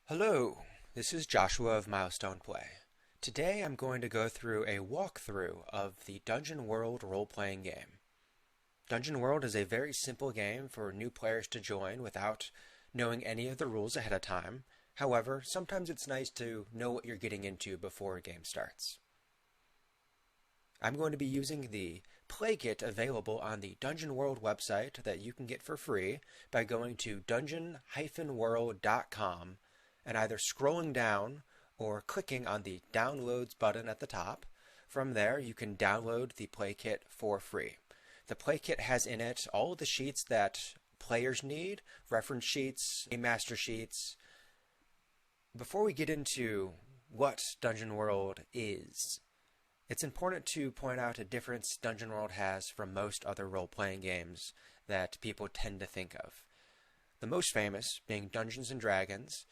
Hello, this is Joshua of Milestone Play. Today I'm going to go through a walkthrough of the Dungeon World role-playing game. Dungeon World is a very simple game for new players to join without knowing any of the rules ahead of time. However, sometimes it's nice to know what you're getting into before a game starts. I'm going to be using the play kit available on the Dungeon World website that you can get for free by going to dungeon-world.com and either scrolling down or clicking on the Downloads button at the top. From there, you can download the play kit for free. The play kit has in it all of the sheets that players need, reference sheets, game master sheets. Before we get into what Dungeon World is, it's important to point out a difference Dungeon World has from most other role-playing games that people tend to think of. The most famous, being Dungeons & Dragons,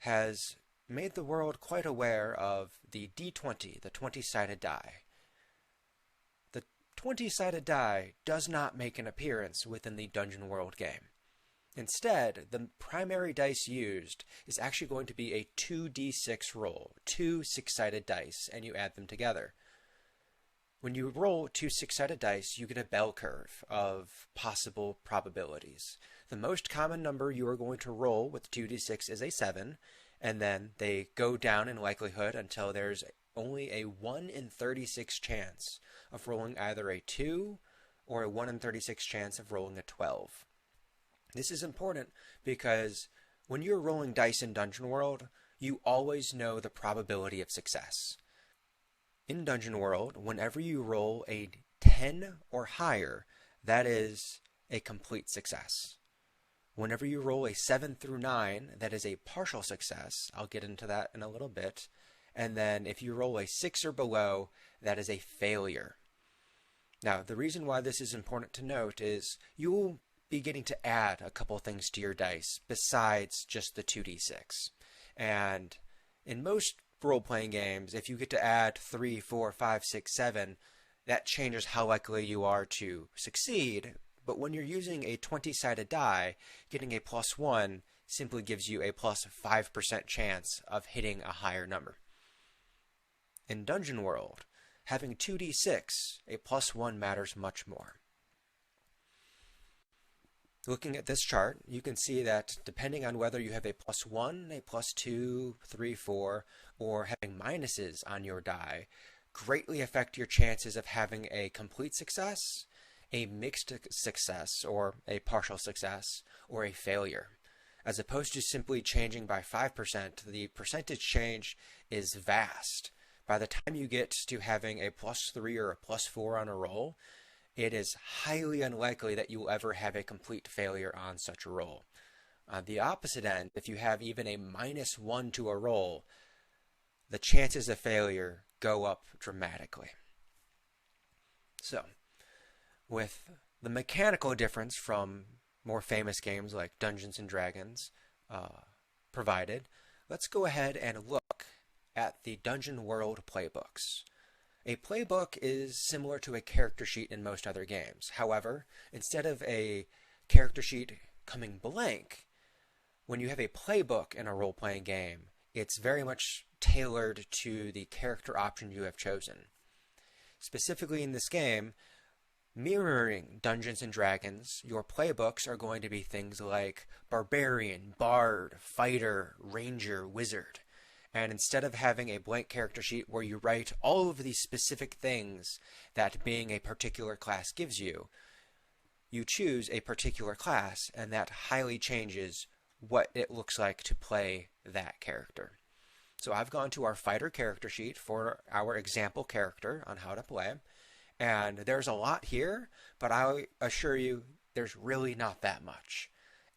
has made the world quite aware of the D20, the 20-sided die. The 20-sided die does not make an appearance within the Dungeon World game. Instead, the primary dice used is actually going to be a 2d6 roll, two six-sided dice, and you add them together. When you roll two six-sided dice, you get a bell curve of possible probabilities. The most common number you are going to roll with 2d6 is a 7, and then they go down in likelihood until there's only a 1 in 36 chance of rolling either a 2 or a 1 in 36 chance of rolling a 12. This is important because when you're rolling dice in Dungeon World, you always know the probability of success. In Dungeon World, whenever you roll a 10 or higher, that is a complete success. Whenever you roll a 7 through 9, that is a partial success. I'll get into that in a little bit. And then if you roll a 6 or below, that is a failure. Now, the reason why this is important to note is you will be getting to add a couple things to your dice besides just the 2d6. And in most role-playing games, if you get to add 3, 4, 5, 6, 7, that changes how likely you are to succeed. But when you're using a 20-sided die, getting a +1 simply gives you a +5% chance of hitting a higher number. In Dungeon World, having 2d6, a +1 matters much more. Looking at this chart, you can see that depending on whether you have a +1, a +2, 3, 4, or having minuses on your die, greatly affect your chances of having a complete success, a mixed success, or a partial success, or a failure. As opposed to simply changing by 5%, the percentage change is vast. By the time you get to having a +3 or a +4 on a roll, it is highly unlikely that you will ever have a complete failure on such a roll. On the opposite end, if you have even a -1 to a roll, the chances of failure go up dramatically. So, with the mechanical difference from more famous games like Dungeons & Dragons provided, let's go ahead and look at the Dungeon World playbooks. A playbook is similar to a character sheet in most other games. However, instead of a character sheet coming blank, when you have a playbook in a role-playing game, it's very much tailored to the character option you have chosen. Specifically in this game, mirroring Dungeons & Dragons, your playbooks are going to be things like Barbarian, Bard, Fighter, Ranger, Wizard. And instead of having a blank character sheet where you write all of these specific things that being a particular class gives you, you choose a particular class, and that highly changes what it looks like to play that character. So I've gone to our Fighter character sheet for our example character on how to play. And there's a lot here, but I assure you there's really not that much.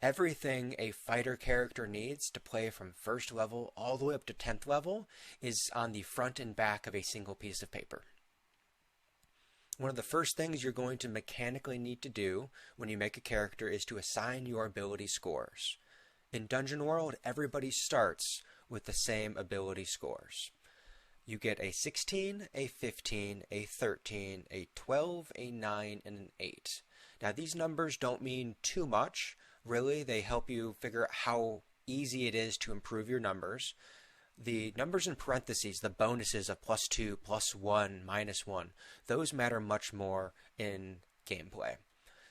Everything a fighter character needs to play from first level all the way up to 10th level is on the front and back of a single piece of paper. One of the first things you're going to mechanically need to do when you make a character is to assign your ability scores. In Dungeon World, everybody starts with the same ability scores. You get a 16, a 15, a 13, a 12, a 9, and an 8. Now these numbers don't mean too much. Really, they help you figure out how easy it is to improve your numbers. The numbers in parentheses, the bonuses of +2, +1, -1, those matter much more in gameplay.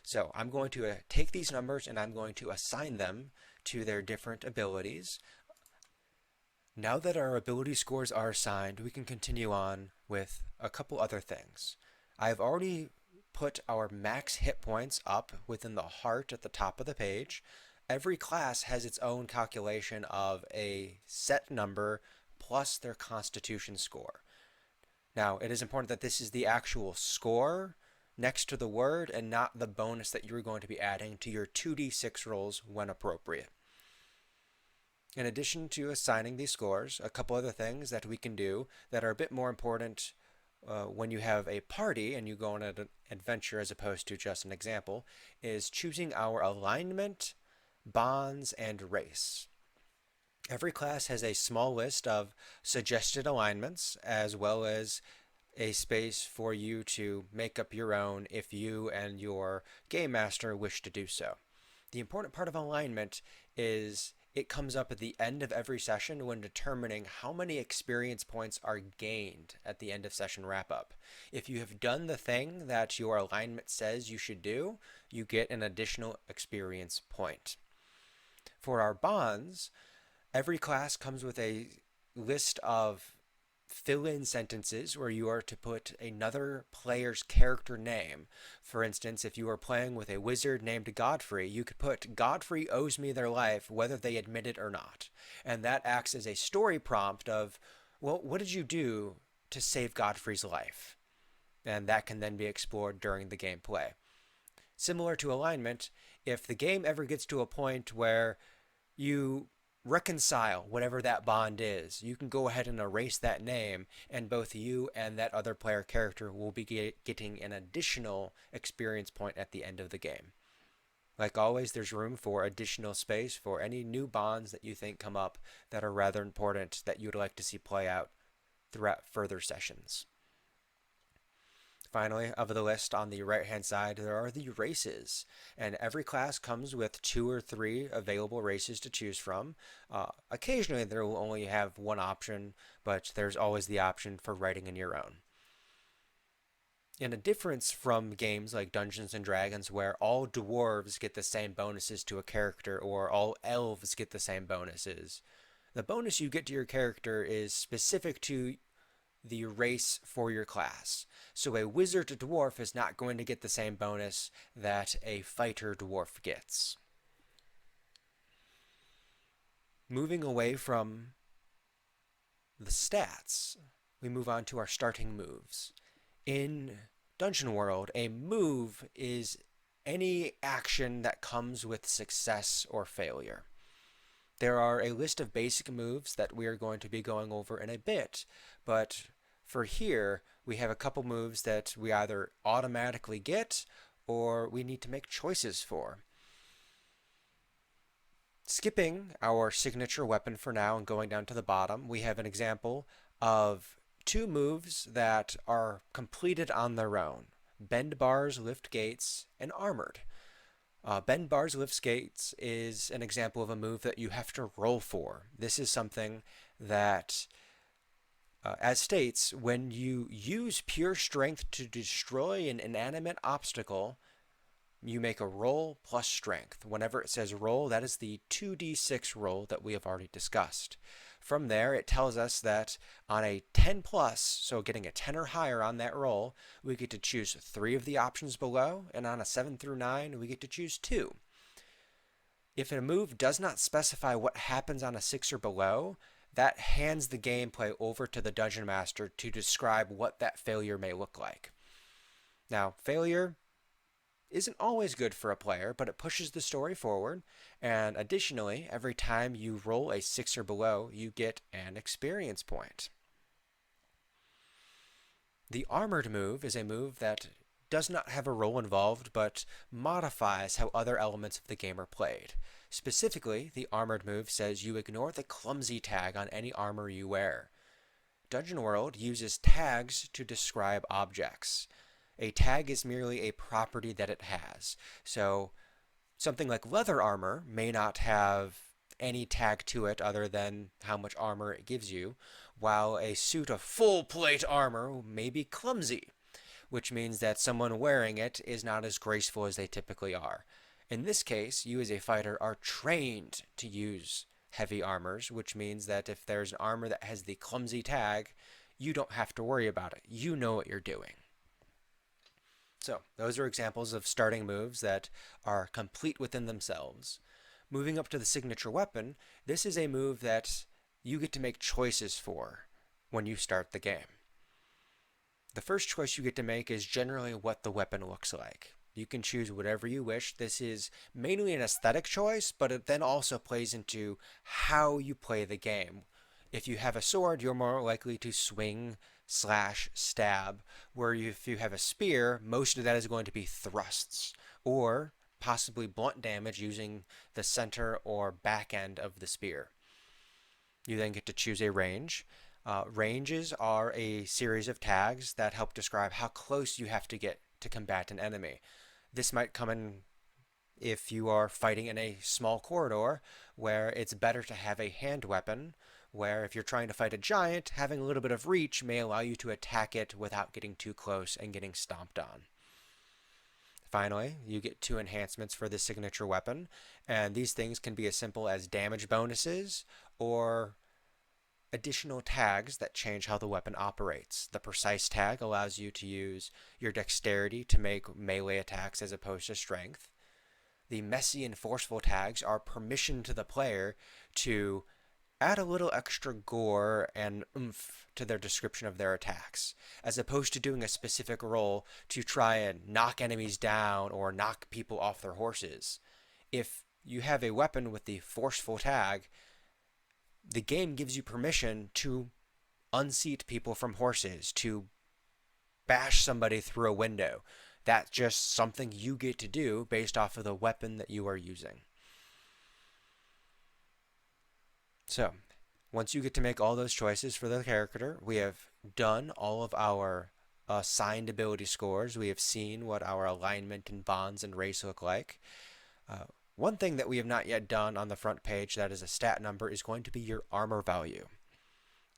So I'm going to take these numbers and I'm going to assign them to their different abilities. Now that our ability scores are assigned, we can continue on with a couple other things. I've already put our max hit points up within the heart at the top of the page. Every class has its own calculation of a set number plus their constitution score. Now, it is important that this is the actual score next to the word and not the bonus that you're going to be adding to your 2d6 rolls when appropriate. In addition to assigning these scores, a couple other things that we can do that are a bit more important when you have a party and you go on an adventure as opposed to just an example, is choosing our alignment, bonds, and race. Every class has a small list of suggested alignments as well as a space for you to make up your own if you and your game master wish to do so. The important part of alignment is it comes up at the end of every session when determining how many experience points are gained at the end of session wrap-up. If you have done the thing that your alignment says you should do, you get an additional experience point. For our bonds, every class comes with a list of fill-in sentences where you are to put another player's character name. For instance, if you are playing with a wizard named Godfrey, you could put Godfrey owes me their life whether they admit it or not. And that acts as a story prompt of, well, what did you do to save Godfrey's life? And that can then be explored during the gameplay. Similar to alignment, if the game ever gets to a point where you reconcile whatever that bond is, you can go ahead and erase that name, and both you and that other player character will be getting an additional experience point at the end of the game. Like always, there's room for additional space for any new bonds that you think come up that are rather important that you'd like to see play out throughout further sessions. Finally, of the list on the right-hand side, there are the races, and every class comes with 2 or 3 available races to choose from. Occasionally, there will only have one option, but there's always the option for writing in your own. In a difference from games like Dungeons & Dragons, where all dwarves get the same bonuses to a character, or all elves get the same bonuses, the bonus you get to your character is specific to the race for your class. So a wizard dwarf is not going to get the same bonus that a fighter dwarf gets. Moving away from the stats, we move on to our starting moves. In Dungeon World, a move is any action that comes with success or failure. There are a list of basic moves that we are going to be going over in a bit, but for here, we have a couple moves that we either automatically get or we need to make choices for. Skipping our signature weapon for now and going down to the bottom, we have an example of 2 moves that are completed on their own: Bend Bars, Lift Gates, and Armored. Bend Bars, Lift Gates is an example of a move that you have to roll for. This is something that, as states, when you use pure strength to destroy an inanimate obstacle, you make a roll plus strength. Whenever it says roll, that is the 2d6 roll that we have already discussed. From there, it tells us that on a 10 plus, so getting a 10 or higher on that roll, we get to choose 3 of the options below, and on a 7 through 9, we get to choose 2. If a move does not specify what happens on a 6 or below, that hands the gameplay over to the Dungeon Master to describe what that failure may look like. Now, failure isn't always good for a player, but it pushes the story forward, and additionally, every time you roll a 6 or below, you get an experience point. The Armored move is a move that does not have a roll involved, but modifies how other elements of the game are played. Specifically, the Armored move says you ignore the clumsy tag on any armor you wear. Dungeon World uses tags to describe objects. A tag is merely a property that it has. So something like leather armor may not have any tag to it other than how much armor it gives you, while a suit of full plate armor may be clumsy, which means that someone wearing it is not as graceful as they typically are. In this case, you as a fighter are trained to use heavy armors, which means that if there's an armor that has the clumsy tag, you don't have to worry about it. You know what you're doing. So, those are examples of starting moves that are complete within themselves. Moving up to the signature weapon, this is a move that you get to make choices for when you start the game. The first choice you get to make is generally what the weapon looks like. You can choose whatever you wish. This is mainly an aesthetic choice, but it then also plays into how you play the game. If you have a sword, you're more likely to swing / stab, where if you have a spear, most of that is going to be thrusts, or possibly blunt damage using the center or back end of the spear. You then get to choose a range. Ranges are a series of tags that help describe how close you have to get to combat an enemy. This might come in if you are fighting in a small corridor where it's better to have a hand weapon, where if you're trying to fight a giant, having a little bit of reach may allow you to attack it without getting too close and getting stomped on. Finally, you get 2 enhancements for the signature weapon, and these things can be as simple as damage bonuses or additional tags that change how the weapon operates. The precise tag allows you to use your dexterity to make melee attacks as opposed to strength. The messy and forceful tags are permission to the player to add a little extra gore and oomph to their description of their attacks, as opposed to doing a specific roll to try and knock enemies down or knock people off their horses. If you have a weapon with the forceful tag, the game gives you permission to unseat people from horses, to bash somebody through a window. That's just something you get to do based off of the weapon that you are using. So, once you get to make all those choices for the character, we have done all of our assigned ability scores. We have seen what our alignment and bonds and race look like. One thing that we have not yet done on the front page that is a stat number is going to be your armor value.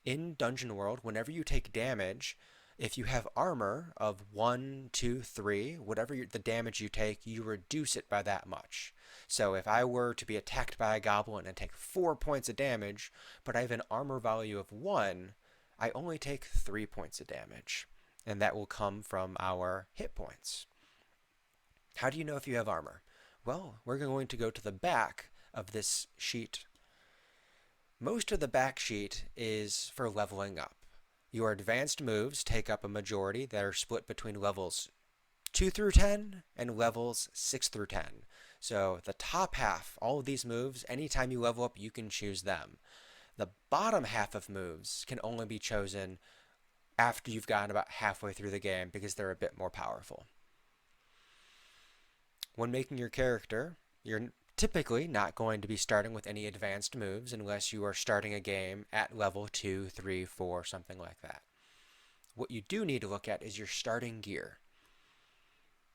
In Dungeon World, whenever you take damage, if you have armor of 1, 2, 3, whatever the damage you take, you reduce it by that much. So if I were to be attacked by a goblin and take 4 points of damage, but I have an armor value of 1, I only take 3 points of damage. And that will come from our hit points. How do you know if you have armor? Well, we're going to go to the back of this sheet. Most of the back sheet is for leveling up. Your advanced moves take up a majority that are split between levels 2 through 10 and levels 6 through 10. So the top half, all of these moves, anytime you level up, you can choose them. The bottom half of moves can only be chosen after you've gotten about halfway through the game because they're a bit more powerful. When making your character, you're typically not going to be starting with any advanced moves unless you are starting a game at level 2, 3, 4, something like that. What you do need to look at is your starting gear.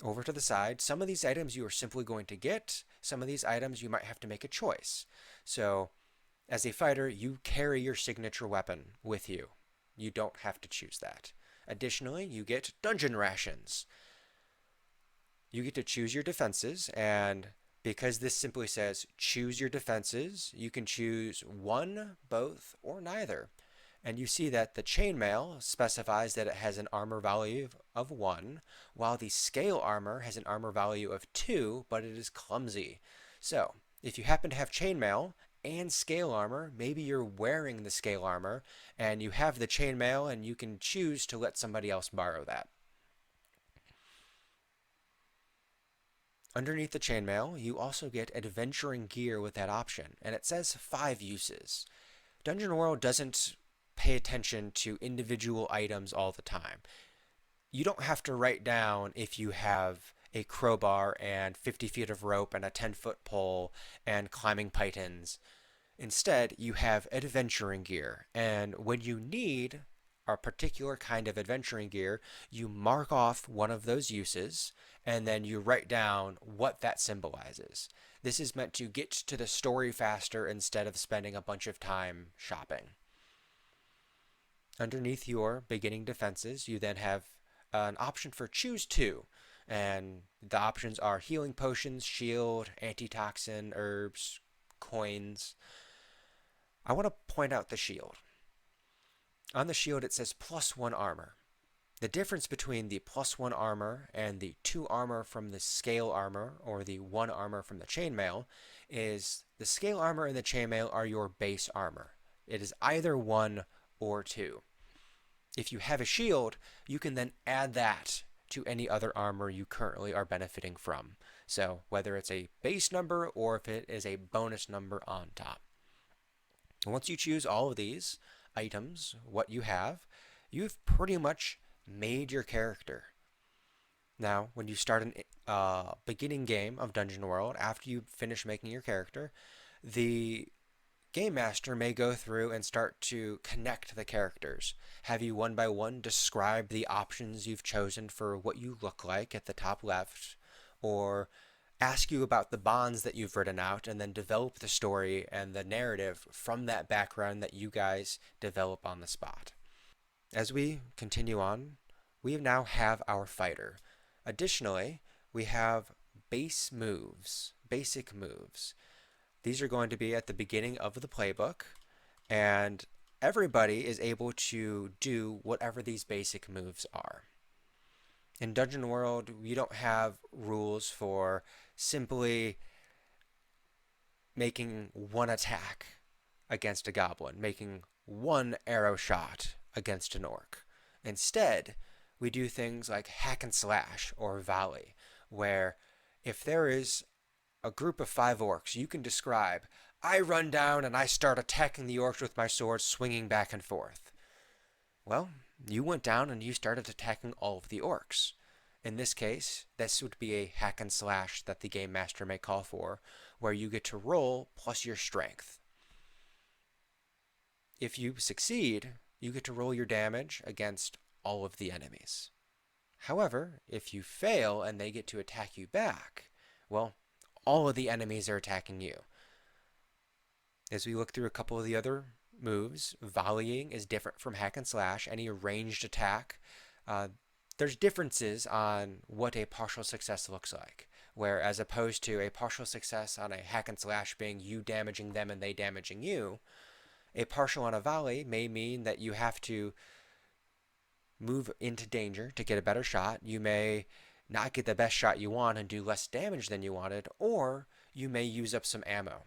Over to the side, some of these items you are simply going to get, some of these items you might have to make a choice. So, as a fighter, you carry your signature weapon with you. You don't have to choose that. Additionally, you get dungeon rations. You get to choose your defenses, and because this simply says choose your defenses, you can choose one, both, or neither. And you see that the chainmail specifies that it has an armor value of 1, while the scale armor has an armor value of 2, but it is clumsy. So, if you happen to have chainmail and scale armor, maybe you're wearing the scale armor, and you have the chainmail, and you can choose to let somebody else borrow that. Underneath the chainmail, you also get adventuring gear with that option, and it says 5 uses. Dungeon World doesn't pay attention to individual items all the time. You don't have to write down if you have a crowbar and 50 feet of rope and a 10-foot pole and climbing pythons. Instead, you have adventuring gear, and when you need a particular kind of adventuring gear, you mark off one of those uses and then you write down what that symbolizes. This is meant to get to the story faster instead of spending a bunch of time shopping. Underneath your beginning defenses, you then have an option for choose two. And the options are healing potions, shield, antitoxin, herbs, coins. I want to point out the shield. On the shield it says +1 armor. The difference between the +1 armor and the 2 armor from the scale armor or the 1 armor from the chainmail is the scale armor and the chainmail are your base armor. It is either 1 or 2. If you have a shield, you can then add that to any other armor you currently are benefiting from. So whether it's a base number or if it is a bonus number on top. Once you choose all of these items, what you have, you've pretty much made your character. Now, when you start a beginning game of Dungeon World, after you finish making your character, the Game Master may go through and start to connect the characters, have you one by one describe the options you've chosen for what you look like at the top left, or ask you about the bonds that you've written out and then develop the story and the narrative from that background that you guys develop on the spot. As we continue on, we now have our fighter. Additionally, we have basic moves. These are going to be at the beginning of the playbook, and everybody is able to do whatever these basic moves are. In Dungeon World, we don't have rules for simply making one attack against a goblin, making one arrow shot against an orc. Instead, we do things like hack and slash or volley, where if there is a group of 5 orcs, you can describe, I run down and I start attacking the orcs with my sword, swinging back and forth. Well, you went down and you started attacking all of the orcs. In this case, this would be a hack and slash that the Game Master may call for, where you get to roll plus your strength. If you succeed, you get to roll your damage against all of the enemies. However, if you fail and they get to attack you back, well, all of the enemies are attacking you. As we look through a couple of the other moves, volleying is different from hack and slash. Any ranged attack, there's differences on what a partial success looks like, where as opposed to a partial success on a hack and slash being you damaging them and they damaging you, a partial on a volley may mean that you have to move into danger to get a better shot. You may not get the best shot you want and do less damage than you wanted, or you may use up some ammo.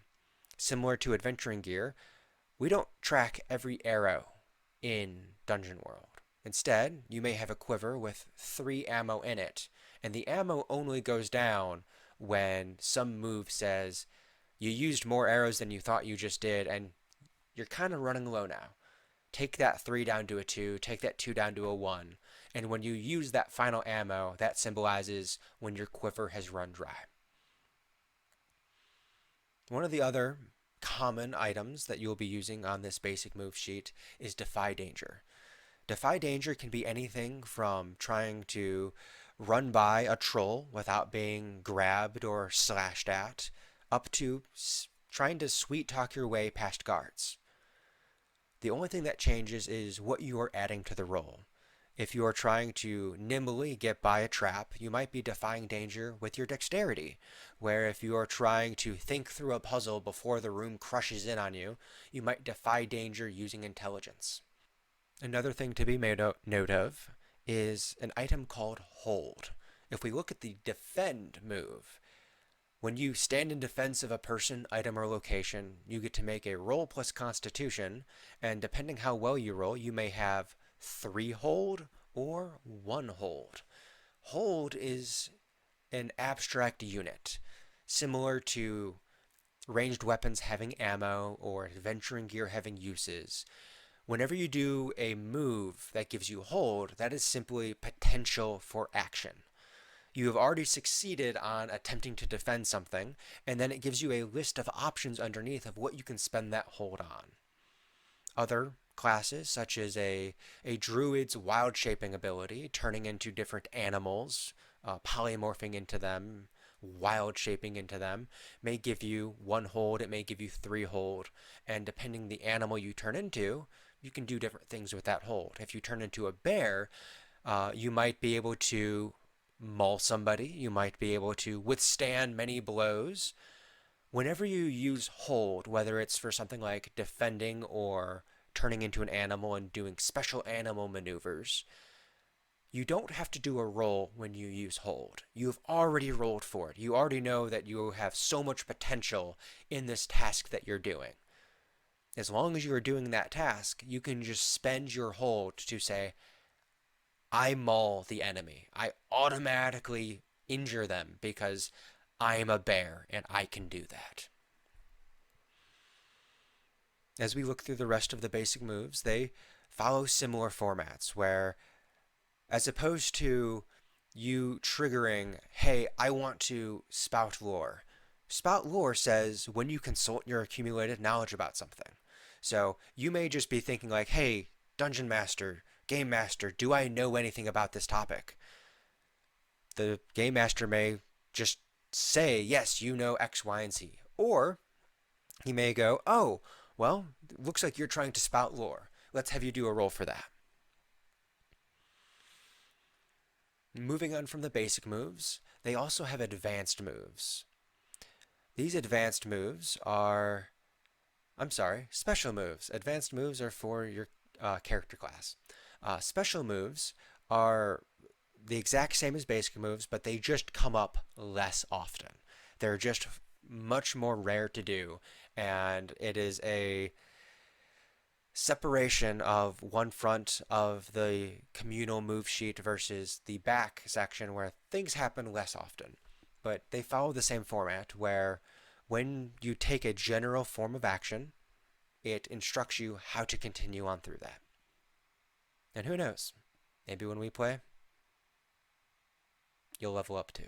Similar to adventuring gear, we don't track every arrow in Dungeon World. Instead, you may have a quiver with 3 ammo in it, and the ammo only goes down when some move says you used more arrows than you thought you just did, and you're kind of running low now. Take that 3 down to a 2, take that 2 down to a 1, and when you use that final ammo, that symbolizes when your quiver has run dry. One of the other common items that you'll be using on this basic move sheet is Defy Danger. Defy Danger can be anything from trying to run by a troll without being grabbed or slashed at, up to trying to sweet talk your way past guards. The only thing that changes is what you are adding to the roll. If you are trying to nimbly get by a trap, you might be defying danger with your dexterity, where if you are trying to think through a puzzle before the room crushes in on you, you might defy danger using intelligence. Another thing to be made note of is an item called Hold. If we look at the Defend move, when you stand in defense of a person, item, or location, you get to make a roll plus Constitution, and depending how well you roll, you may have 3 hold or 1 hold. Hold is an abstract unit, similar to ranged weapons having ammo or adventuring gear having uses. Whenever you do a move that gives you hold, that is simply potential for action. You have already succeeded on attempting to defend something, and then it gives you a list of options underneath of what you can spend that hold on. Other classes, such as a druid's wild shaping ability, turning into different animals, polymorphing into them, wild shaping into them, may give you 1 hold, it may give you 3 hold, and depending the animal you turn into, you can do different things with that hold. If you turn into a bear, you might be able to maul somebody, you might be able to withstand many blows. Whenever you use hold, whether it's for something like defending or turning into an animal and doing special animal maneuvers, you don't have to do a roll when you use hold. You've already rolled for it. You already know that you have so much potential in this task that you're doing. As long as you are doing that task, you can just spend your hold to say, I maul the enemy. I automatically injure them because I am a bear and I can do that. As we look through the rest of the basic moves, they follow similar formats where, as opposed to you triggering, hey, I want to spout lore. Spout lore says when you consult your accumulated knowledge about something. So you may just be thinking like, hey, Dungeon Master, Game Master, do I know anything about this topic? The Game Master may just say, yes, you know X, Y, and Z. Or he may go, oh, well, looks like you're trying to spout lore. Let's have you do a roll for that. Moving on from the basic moves, they also have advanced moves. These advanced moves are, special moves. Advanced moves are for your character class. Special moves are the exact same as basic moves, but they just come up less often. They're just much more rare to do, and it is a separation of one front of the communal move sheet versus the back section where things happen less often. But they follow the same format where when you take a general form of action, it instructs you how to continue on through that. And who knows, maybe when we play, you'll level up too.